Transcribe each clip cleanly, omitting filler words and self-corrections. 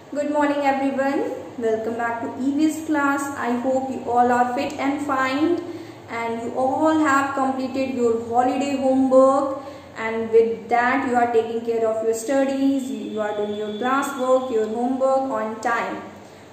Good morning everyone. Welcome back to EVS class. I hope you all are fit and fine and you all have completed your holiday homework, and with that you are taking care of your studies, you are doing your class work, your homework on time.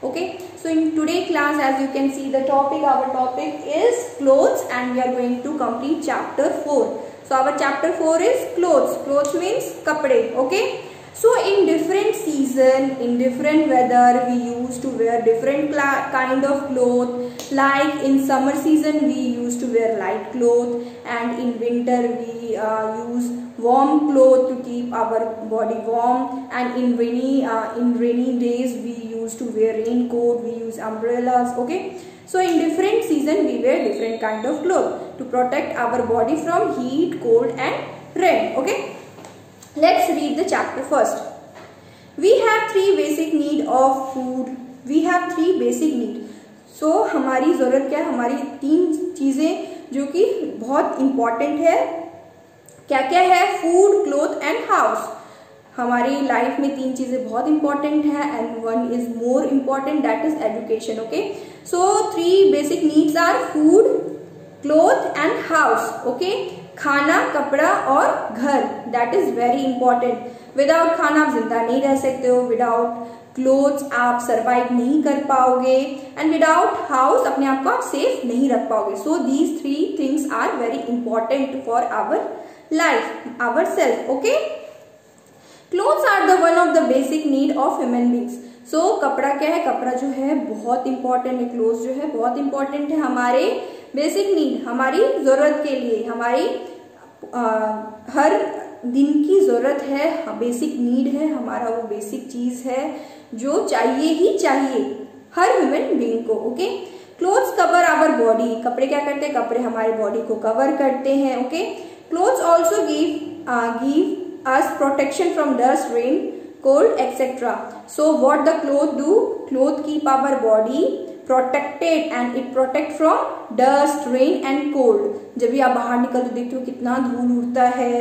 Okay, so in today's class, as you can see, our topic is clothes, and we are going to complete chapter 4. So our chapter 4 is clothes. Clothes means kapde. Okay. So in different season, in different weather, we used to wear different kind of clothes. Like in summer season, we used to wear light clothes, and in winter we use warm clothes to keep our body warm. And in rainy days, we used to wear raincoat. We use umbrellas. Okay. So in different season, we wear different kind of clothes to protect our body from heat, cold, and rain. Okay. Let's read the chapter first. We have three basic need of food. We have three basic need. So हमारी ज़रूरत क्या है? हमारी तीन चीज़ें जो कि बहुत इम्पॉर्टेंट है. क्या क्या है? Food, cloth and house. हमारी लाइफ में तीन चीज़ें बहुत इम्पॉर्टेंट है, and one is more important, that is education. Okay, so three basic needs are food, cloth and house. Okay, खाना, कपड़ा और घर. That is very important. Without खाना आप जिंदा नहीं रह सकते हो, विदाउट क्लोथ्स आप सरवाइव नहीं कर पाओगे, एंड विदाउट हाउस अपने आप को आप सेफ नहीं रख पाओगे. So these three things are very important for our life, our self. Okay, clothes are the one of the basic need of human beings. So कपड़ा क्या है? कपड़ा जो है बहुत इंपॉर्टेंट है. क्लोथ्स जो है बहुत इंपॉर्टेंट है हमारे बेसिक नीड, हमारी जरूरत के लिए, हमारी हर दिन की जरूरत है, बेसिक नीड है हमारा. वो बेसिक चीज है जो चाहिए ही चाहिए हर ह्यूमन बीइंग को. Okay, clothes cover our body. कपड़े क्या करते हैं? कपड़े हमारे बॉडी को कवर करते हैं. Okay, clothes also give us protection from dust, rain, cold, etc. So what the cloth do? Cloth keep our body protected, and it protect from dust, rain and cold. जब भी आप बाहर निकलते हो देखते हो कितना धूल उड़ता है,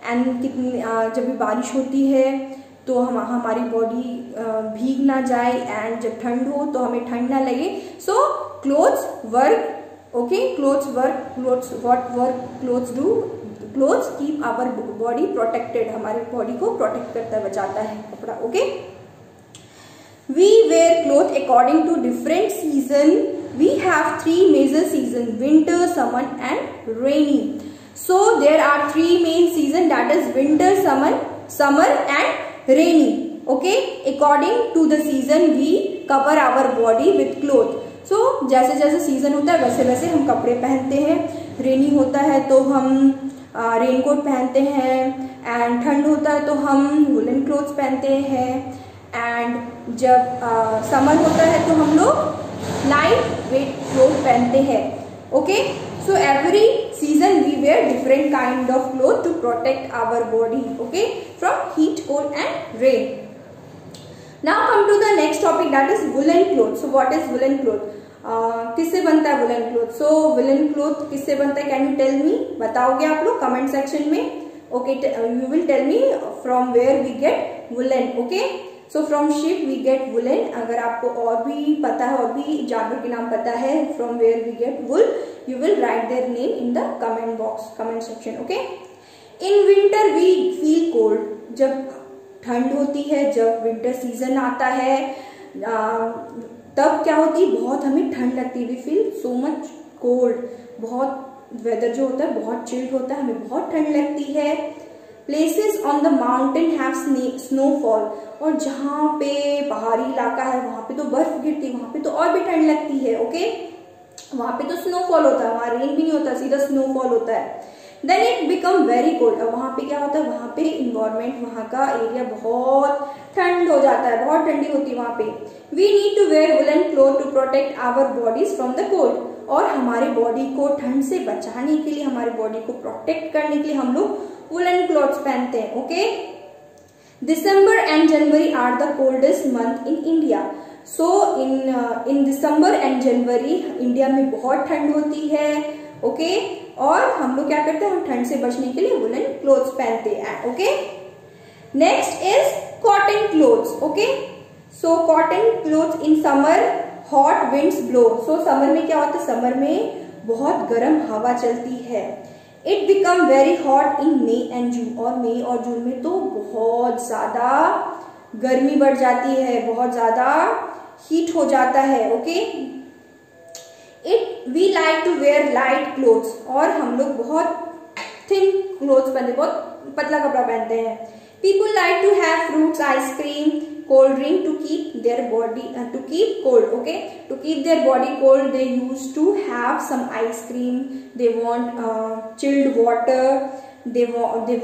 एंड कितनी जब भी बारिश होती है तो हमारी बॉडी भीग ना जाए, एंड जब ठंड हो तो हमें ठंड ना लगे. So clothes work. Okay, clothes work. Clothes what work clothes do? Clothes keep our body protected. हमारे बॉडी को प्रोटेक्ट करता है, बचाता है कपड़ा. Okay, we wear cloth according to different season. We have three major season: winter, summer and rainy. So there are three main season, that is winter, summer and rainy. Okay, according to the season we cover our body with cloth. सो जैसे जैसे season होता है वैसे वैसे हम कपड़े पहनते हैं. रेनी होता है तो हम रेनकोट पहनते हैं, एंड ठंड होता है तो हम वुलन क्लोथ्स पहनते हैं, एंड जब समर होता है तो हम लोग लाइट वेट क्लोथ पहनते हैं. Okay, so every season we wear different kind of cloth to protect our body, okay, from heat, cold and rain. Now come to the next topic, that is woollen cloth. So what is woollen cloth? किससे बनता है woollen cloth? सो woollen cloth किससे बनता है? Can you tell me? बताओगे आप लोग कमेंट सेक्शन में. Okay, you will tell me from where we get woollen. Okay, so from sheep we get woollen. अगर आपको और भी पता है, और भी जानवर के नाम पता है from where we get wool, you will write their name in the comment box, comment section. Okay, in winter we feel cold. जब ठंड होती है, जब विंटर सीजन आता है, तब क्या होती है? बहुत हमें ठंड लगती है. We feel so much cold. बहुत वेदर जो होता है बहुत चिल्ड होता है, हमें बहुत ठंड लगती है. Places on the mountain have snowfall. और जहाँ पे पहाड़ी इलाका है वहां पे तो बर्फ गिरती है, वहां पे तो और भी ठंड लगती है. ओके, वहां पे तो स्नोफॉल होता है, वहां रेन भी नहीं होता, सीधा स्नोफॉल होता है. Then it become very cold. अब वहां पे क्या होता है? वहां पे इन्वायरमेंट, वहां का एरिया बहुत ठंड हो जाता है, बहुत ठंडी होती है वहां पे. We need to wear woollen cloth to protect our bodies from the cold. और हमारे बॉडी को ठंड से बचाने के लिए, हमारे बॉडी को प्रोटेक्ट करने के लिए हम लोग वुलन क्लोथ्स पहनते हैं. Okay, December and January are the coldest month in India. So in December and January India में बहुत ठंड होती है. ओके, और हम लोग क्या करते हैं? हम ठंड से बचने के लिए वुलन क्लोथ्स पहनते हैं. Okay, next is cotton clothes. Okay, so cotton cloth in summer hot winds blow. So summer में क्या होता है, समर में बहुत गर्म हवा चलती है। It become very hot in may and June, और मई और जून में तो बहुत ज्यादा गर्मी बढ़ जाती है, बहुत ज्यादा हीट हो जाता है। Okay, it we like to wear light clothes, और हम लोग बहुत थिन क्लोथ्स पहनते, बहुत पतला कपड़ा पहनते हैं। People like to have fruits, ice cream, cold drink to keep their body to keep cold. Okay, to keep their body cold they used to have some ice cream, they want chilled water, they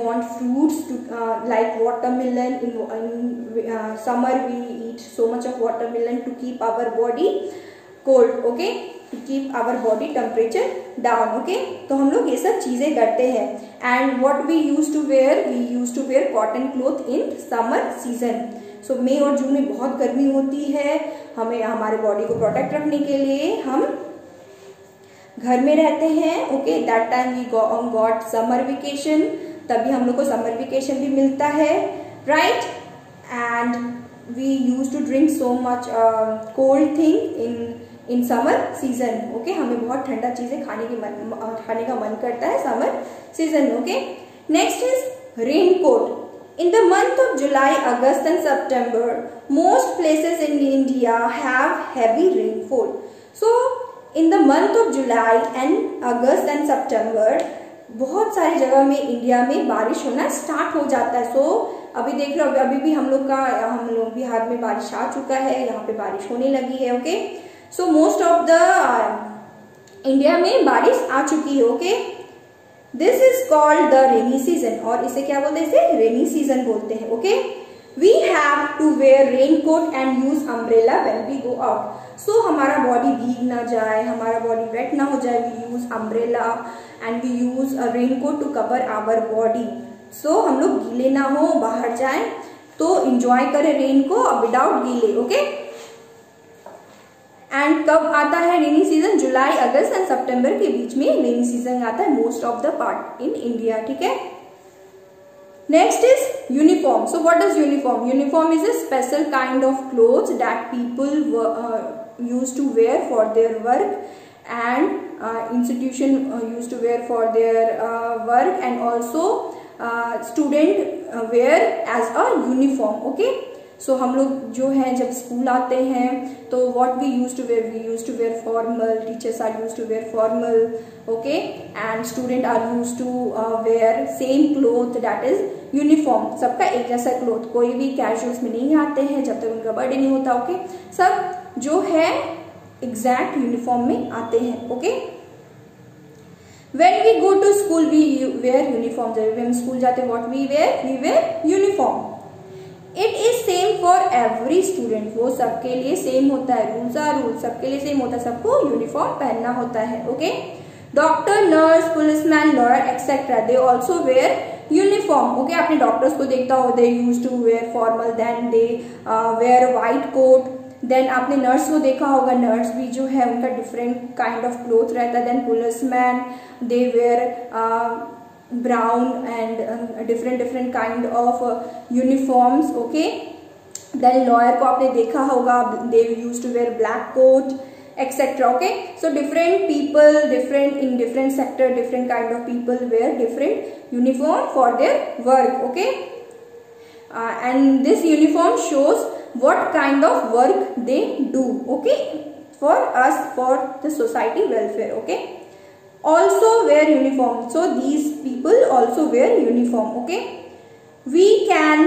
want fruits to like watermelon. In summer we eat so much of watermelon to keep our body cold. Okay, to keep our body temperature down. Okay, तो हम लोग ये सब चीजें करते हैं। And what we used to wear cotton cloth in summer season. सो मई और जून में बहुत गर्मी होती है, हमें हमारे बॉडी को प्रोटेक्ट रखने के लिए हम घर में रहते हैं। Okay, that time we got summer vacation, तभी हम लोग को समर वेकेशन भी मिलता है, right. And we use to drink so much cold thing in summer season. Okay, हमें बहुत ठंडा चीजें खाने का मन करता है summer season. Okay, next is raincoat. In the month of July, August and September, most places in India have heavy rainfall. So, in the month of July and August and September, बहुत सारी जगह में India में बारिश होना start हो जाता है। So, अभी देख रहे हो, अभी भी हम लोग बिहार में बारिश आ चुका है, यहाँ पे बारिश होने लगी है। Okay, so most of the India में बारिश आ चुकी है। Okay, this is called the rainy season, और इसे क्या बोलते हैं, इसे रेनी सीजन बोलते हैं। Okay, we have to wear raincoat and use umbrella when we go out. So हमारा बॉडी भीग ना जाए, हमारा बॉडी वेट ना हो जाए, we use umbrella and we use a raincoat to cover our body. So हम लोग गीले ना हो, बाहर जाए तो इंजॉय करें रेन को विदाउट गीले। ओके, एंड कब आता है rainy season, July August and सितंबर के बीच में रेनी सीजन आता है most of the part in India. ठीक है, next is uniform. So what is uniform? Uniform is a special kind of clothes that people use to wear for their work and institution used to wear for their work, and also student wear as a uniform. Okay, so हम लोग जो है जब school आते हैं तो what we used to wear formal, teachers are used to wear formal. Okay, and student are used to wear same cloth, that is uniform. सबका एक जैसा क्लोथ, कोई भी कैजुअल्स में नहीं आते हैं जब तक उनका बर्थडे नहीं होता। ओके, सब जो है एग्जैक्ट यूनिफॉर्म में आते हैं। Okay, When we go to school we wear uniform. जब हम स्कूल जाते हैं what we wear uniform. It is same for every student. वो सबके लिए सेम होता है, रूल्स आर रूल्स सबके लिए सेम होता है, सबको यूनिफॉर्म पहनना होता है। Okay, doctor, nurse, policeman, lawyer etcetera they also wear uniform. Okay, आपने डॉक्टर्स को देखता हो, they use to wear formal, then they wear white coat. Then आपने नर्स को देखा होगा, नर्स भी जो है उनका डिफरेंट काइंड ऑफ क्लोथ रहता है। Then policeman they wear brown and different kind of uniforms. Okay, then lawyer को आपने देखा होगा, they use to wear black coat etcetera. Okay, so different people, in different sector, different kind of people wear different uniform for their work. Okay, and this uniform shows what kind of work they do. Okay, for us, for the society welfare. Okay, also wear uniform. So these people also wear uniform. Okay, we can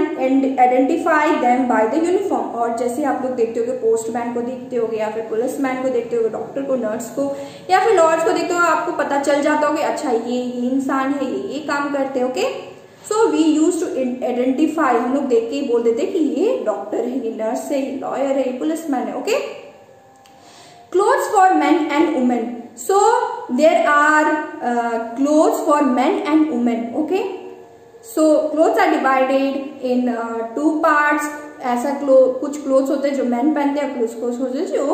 identify them by the uniform. और जैसे आप लोग देखते होगे, postman को देखते होगे, या फिर पुलिसमैन को देखते होगे, डॉक्टर को, नर्स को, या फिर लॉयर्स को देखते हो, आपको पता चल जाता होगा अच्छा ये इंसान है, ये काम करते हैं। Okay, so we use to identify, हम लोग देख के ही बोल देते कि ये डॉक्टर है, ये नर्स है, ये लॉयर है, ये पुलिसमैन है। Okay, clothes for men and women. So there are clothes for men and women. Okay, so clothes are divided in 2 parts. ऐसा कुछ क्लोथ्स होते हैं जो मेन पहनते हैं, कुछ क्लोथ्स होते हैं जो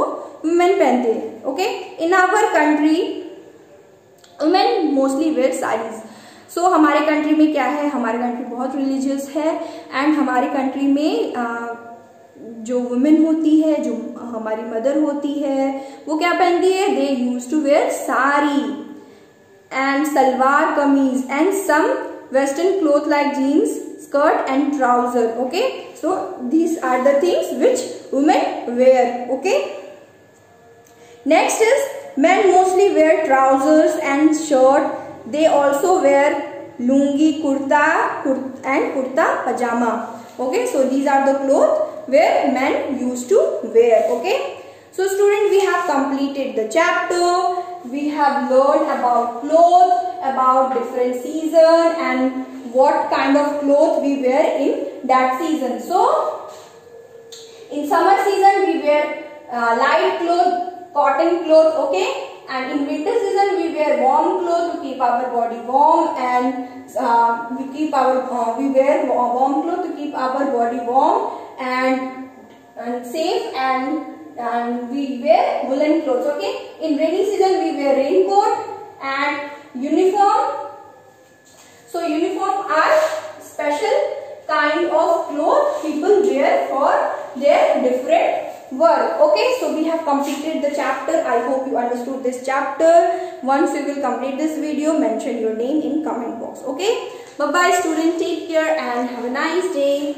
वुमेन पहनते हैं. Okay, in our country women mostly wear saris. So हमारे कंट्री में क्या है, हमारे कंट्री बहुत रिलीजियस है एंड हमारे कंट्री में जो वुमेन होती है, जो हमारी मदर होती है, वो क्या पहनती है? They use to wear sari and salwar kameez and some western cloth like jeans, skirt and trouser. Okay, so these are the things which women wear. Okay, next is men mostly wear trousers and shirt. They also wear lungi, kurta and kurta pajama. Okay, so these are the clothes where men used to wear. Okay, so student, we have completed the chapter. We have learned about clothes, about different season and what kind of clothes we wear in that season. So in summer season we wear light clothes, cotton cloth. Okay, and in winter season we wear warm clothes to keep our body warm, and we wear warm clothes to keep our body warm and safe, and we wear woolen clothes. Okay, in rainy season we wear raincoat and uniform. So uniform are special kind of clothes people wear for their different work. Okay, so we have completed the chapter. I hope you understood this chapter. Once you will complete this video, mention your name in comment box. Okay, bye bye student, take care and have a nice day.